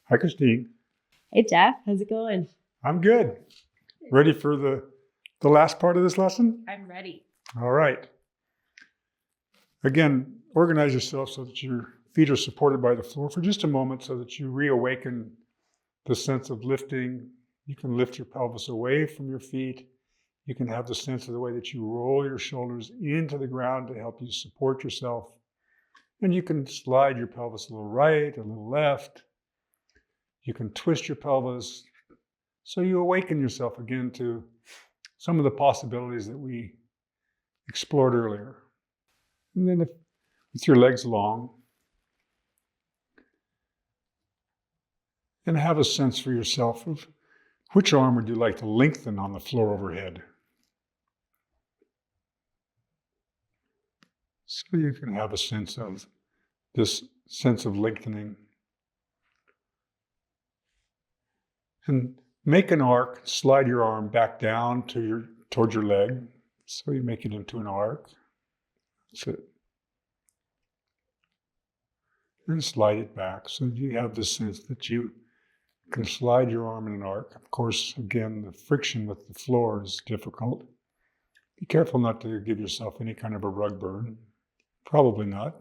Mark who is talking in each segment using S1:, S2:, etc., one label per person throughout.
S1: Hi, Christine.
S2: Hey, Jeff. How's it going?
S1: I'm good. Ready for the last part of this lesson?
S2: I'm ready.
S1: All right. Again, organize yourself so that your feet are supported by the floor for just a moment so that you reawaken the sense of lifting. You can lift your pelvis away from your feet. You can have the sense of the way that you roll your shoulders into the ground to help you support yourself. And you can slide your pelvis a little right, a little left. You can twist your pelvis. So you awaken yourself again to some of the possibilities that we explored earlier. And then with your legs long, and have a sense for yourself of which arm would you like to lengthen on the floor overhead. So you can have a sense of this sense of lengthening. And make an arc, slide your arm back down towards your leg. So you make it into an arc. That's it. And slide it back so you have the sense that you can slide your arm in an arc. Of course, again, the friction with the floor is difficult. Be careful not to give yourself any kind of a rug burn. Probably not,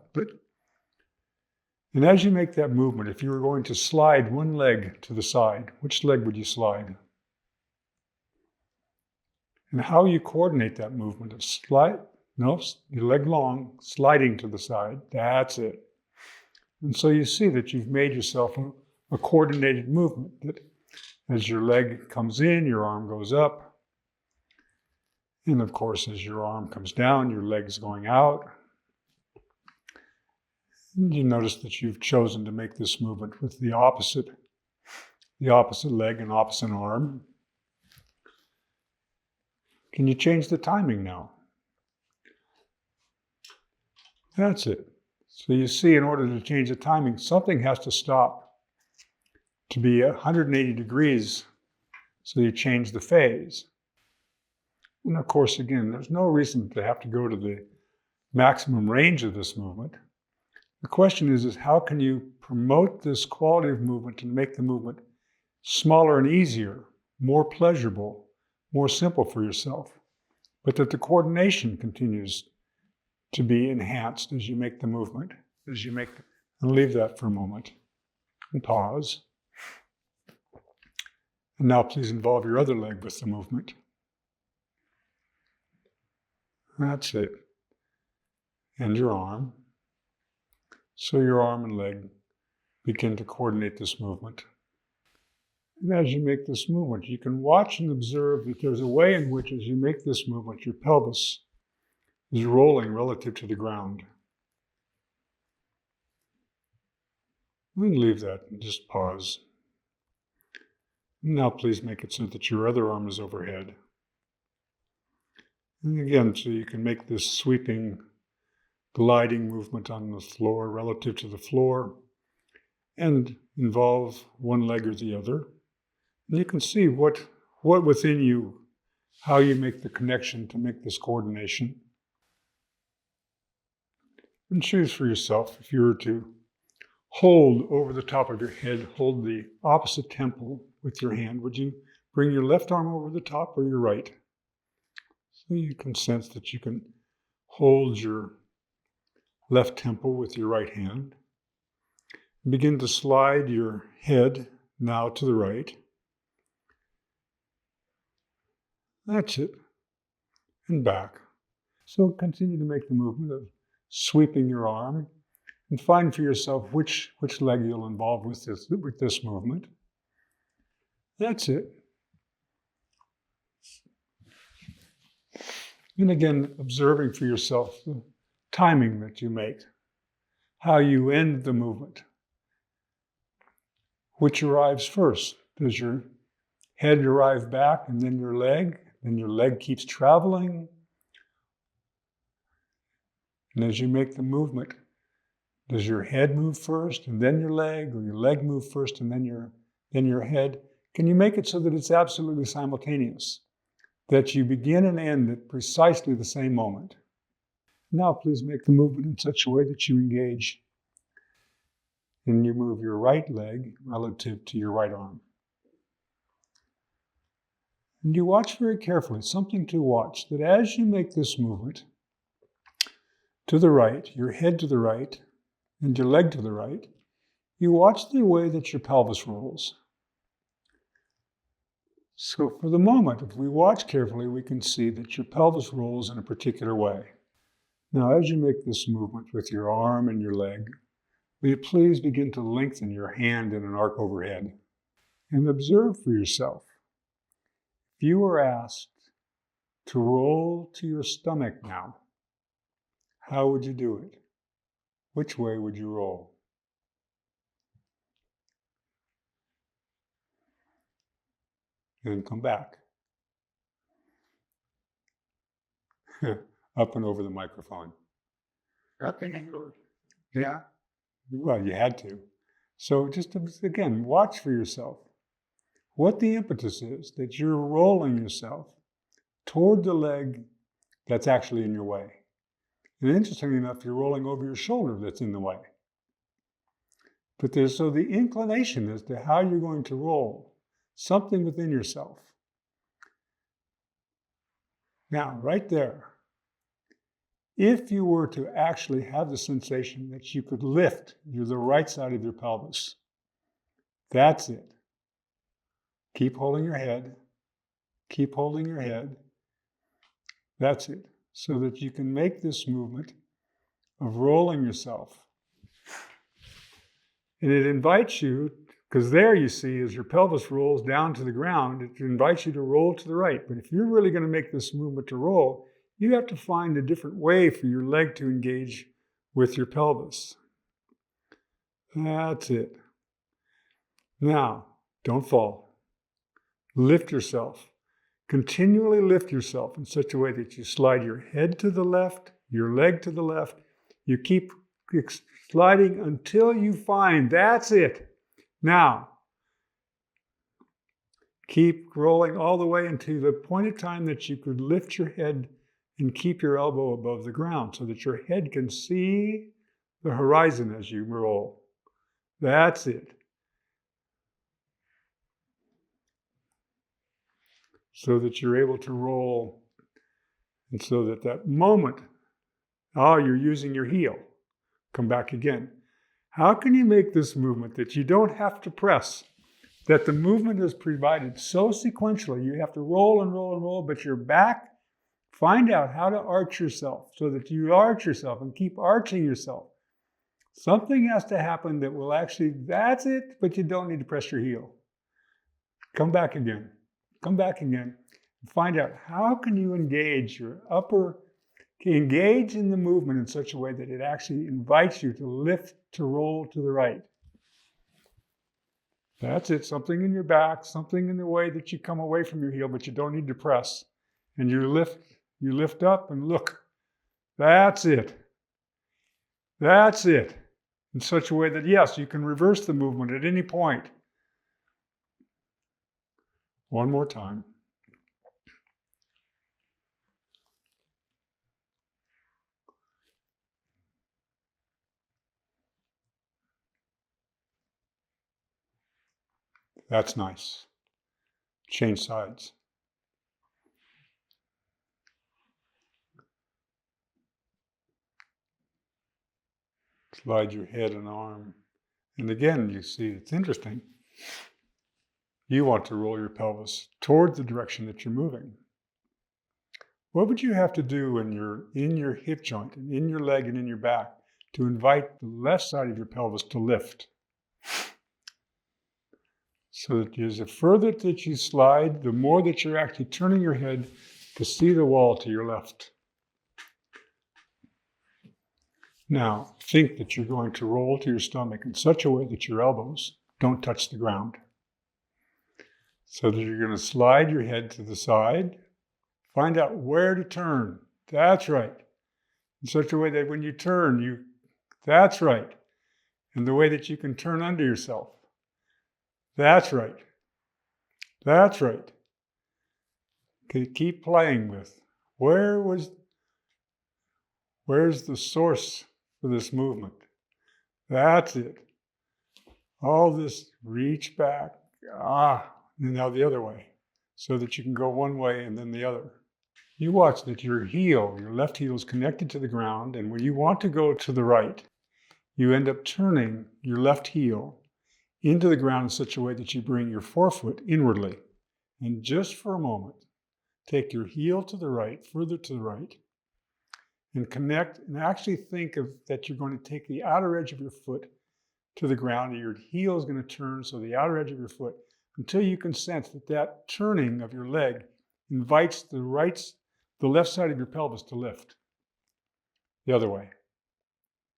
S1: and as you make that movement, if you were going to slide one leg to the side, which leg would you slide? And how you coordinate that movement of your leg long, sliding to the side, that's it. And so you see that you've made yourself a coordinated movement, that as your leg comes in, your arm goes up. And of course, as your arm comes down, your leg's going out. And you notice that you've chosen to make this movement with the opposite leg and opposite arm. Can you change the timing now? That's it. So you see, in order to change the timing, something has to stop to be 180 degrees, so you change the phase. And of course, again, there's no reason to have to go to the maximum range of this movement. The question is how can you promote this quality of movement and make the movement smaller and easier, more pleasurable, more simple for yourself, but that the coordination continues to be enhanced as you make the movement, and leave that for a moment and pause. And now please involve your other leg with the movement. That's it. And your arm. So your arm and leg begin to coordinate this movement. And as you make this movement, you can watch and observe that there's a way in which, as you make this movement, your pelvis is rolling relative to the ground. And leave that and just pause. And now please make it so that your other arm is overhead. And again, so you can make this sweeping, gliding movement on the floor relative to the floor and involve one leg or the other. And you can see what within you, how you make the connection to make this coordination. And choose for yourself, if you were to hold over the top of your head, hold the opposite temple with your hand, would you bring your left arm over the top or your right? So you can sense that you can hold your left temple with your right hand. Begin to slide your head now to the right. That's it. And back. So continue to make the movement of sweeping your arm and find for yourself which leg you'll involve with this movement. That's it. And again, observing for yourself the timing that you make, how you end the movement. Which arrives first? Does your head arrive back and then your leg? Then your leg keeps traveling? And as you make the movement, does your head move first and then your leg, or your leg move first and then your head? Can you make it so that it's absolutely simultaneous? That you begin and end at precisely the same moment? Now please make the movement in such a way that you engage and you move your right leg relative to your right arm. And you watch very carefully, something to watch, that as you make this movement to the right, your head to the right, and your leg to the right, you watch the way that your pelvis rolls. So for the moment, if we watch carefully, we can see that your pelvis rolls in a particular way. Now, as you make this movement with your arm and your leg, will you please begin to lengthen your hand in an arc overhead and observe for yourself. If you were asked to roll to your stomach now, how would you do it? Which way would you roll? And then come back. Up and over the microphone. Up and over. Yeah. Well, you had to. So just again, watch for yourself what the impetus is that you're rolling yourself toward the leg that's actually in your way. And interestingly enough, you're rolling over your shoulder that's in the way. But there's so the inclination as to how you're going to roll, something within yourself. Now, right there, if you were to actually have the sensation that you could lift the right side of your pelvis, that's it. Keep holding your head. Keep holding your head. That's it. So that you can make this movement of rolling yourself. And it invites you, because there you see as your pelvis rolls down to the ground, it invites you to roll to the right. But if you're really going to make this movement to roll, you have to find a different way for your leg to engage with your pelvis. That's it. Now, don't fall. Lift yourself. Continually lift yourself in such a way that you slide your head to the left, your leg to the left. You keep sliding until you find, that's it. Now, keep rolling all the way into the point of time that you could lift your head and keep your elbow above the ground so that your head can see the horizon as you roll. That's it. So that you're able to roll, and so that that moment, you're using your heel. Come back again. How can you make this movement that you don't have to press, that the movement is provided so sequentially, you have to roll and roll and roll, but you're back. Find out how to arch yourself so that you arch yourself and keep arching yourself. Something has to happen that will actually, that's it, but you don't need to press your heel. Come back again. Come back again. Find out how can you engage your engage in the movement in such a way that it actually invites you to lift, to roll to the right. That's it. Something in your back, something in the way that you come away from your heel, but you don't need to press. And you lift up and look. That's it. That's it. In such a way that, yes, you can reverse the movement at any point. One more time. That's nice. Change sides. Slide your head and arm. And again, you see, it's interesting. You want to roll your pelvis toward the direction that you're moving. What would you have to do in your hip joint and in your leg and in your back to invite the left side of your pelvis to lift? So that the further that you slide, the more that you're actually turning your head to see the wall to your left. Now, think that you're going to roll to your stomach in such a way that your elbows don't touch the ground. So that you're going to slide your head to the side. Find out where to turn. That's right. In such a way that when you turn, that's right. And the way that you can turn under yourself. That's right. That's right. Okay, keep playing with. Where's the source for this movement? That's it. All this reach back, and now the other way, so that you can go one way and then the other. You watch that your left heel is connected to the ground, and when you want to go to the right, you end up turning your left heel into the ground in such a way that you bring your forefoot inwardly. And just for a moment, take your heel to the right, further to the right, and connect, and actually think of that you're going to take the outer edge of your foot to the ground, and your heel is going to turn, so the outer edge of your foot, until you can sense that that turning of your leg invites the left side of your pelvis to lift the other way.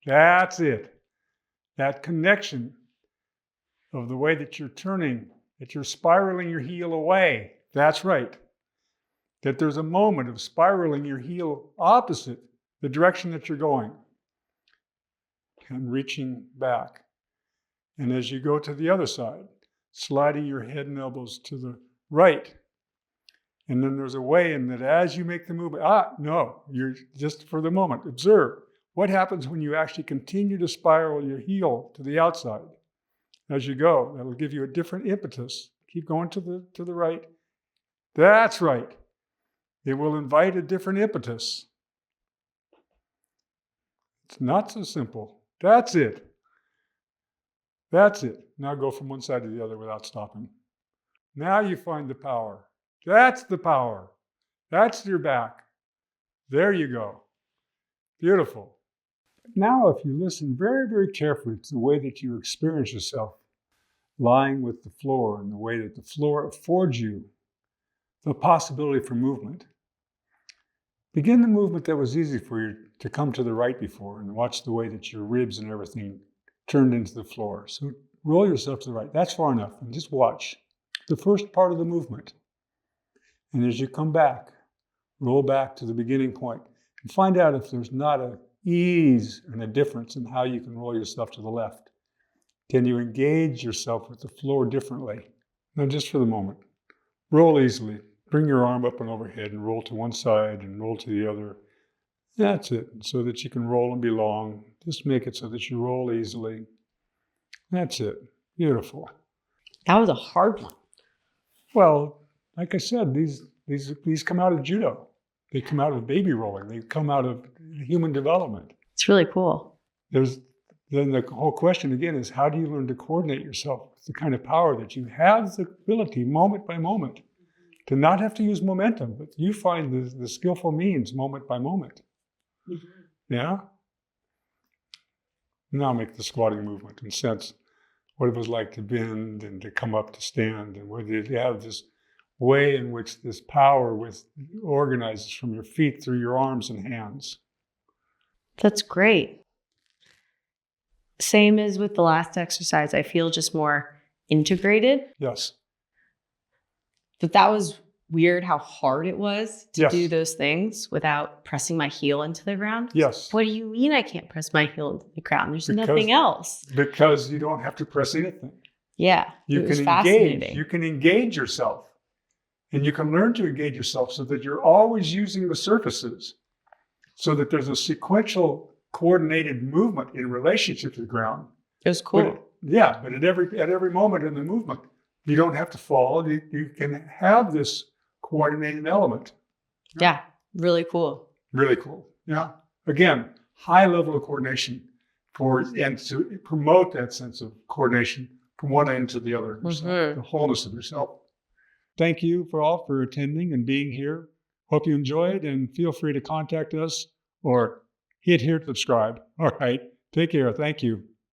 S1: That's it. That connection of the way that you're turning, that you're spiraling your heel away. That's right. That there's a moment of spiraling your heel opposite the direction that you're going and reaching back. And as you go to the other side, sliding your head and elbows to the right. And then there's a way in that as you make the movement, no, you're just for the moment, observe what happens when you actually continue to spiral your heel to the outside. As you go, that'll give you a different impetus. Keep going to the right. That's right. It will invite a different impetus. It's not so simple. That's it. That's it. Now go from one side to the other without stopping. Now you find the power. That's the power. That's your back. There you go. Beautiful. Now, if you listen very, very carefully to the way that you experience yourself lying with the floor and the way that the floor affords you the possibility for movement, begin the movement that was easy for you to come to the right before, and watch the way that your ribs and everything turned into the floor. So roll yourself to the right. That's far enough. And just watch the first part of the movement. And as you come back, roll back to the beginning point and find out if there's not an ease and a difference in how you can roll yourself to the left. Can you engage yourself with the floor differently? Now, just for the moment, roll easily. Bring your arm up and overhead and roll to one side and roll to the other. That's it, so that you can roll and be long. Just make it so that you roll easily. That's it. Beautiful.
S2: That was a hard one.
S1: Well, like I said, these come out of judo. They come out of baby rolling. They come out of human development.
S2: It's really cool.
S1: Then the whole question again is, how do you learn to coordinate yourself with the kind of power that you have the ability, moment by moment, to not have to use momentum, but you find the skillful means moment by moment. Mm-hmm. Yeah? Now make the squatting movement and sense what it was like to bend and to come up to stand, and whether you have this way in which this power organizes from your feet through your arms and hands.
S2: That's great. Same as with the last exercise. I feel just more integrated.
S1: Yes.
S2: But that was weird how hard it was to
S1: Yes.
S2: do those things without pressing my heel into the ground.
S1: Yes.
S2: What do you mean I can't press my heel into the ground? There's nothing else.
S1: Because you don't have to press anything.
S2: Yeah.
S1: You
S2: it was
S1: can
S2: fascinating.
S1: engage. You can engage yourself. And you can learn to engage yourself so that you're always using the surfaces, so that there's a sequential coordinated movement in relationship to the ground.
S2: It was cool.
S1: But at every moment in the movement, you don't have to fall. You can have this coordinated element.
S2: Yeah, really cool.
S1: Really cool. Yeah. Again, high level of coordination and to promote that sense of coordination from one end to the other, the wholeness of yourself. Thank you for attending and being here. Hope you enjoyed, and feel free to contact us or hit here to subscribe. All right. Take care. Thank you.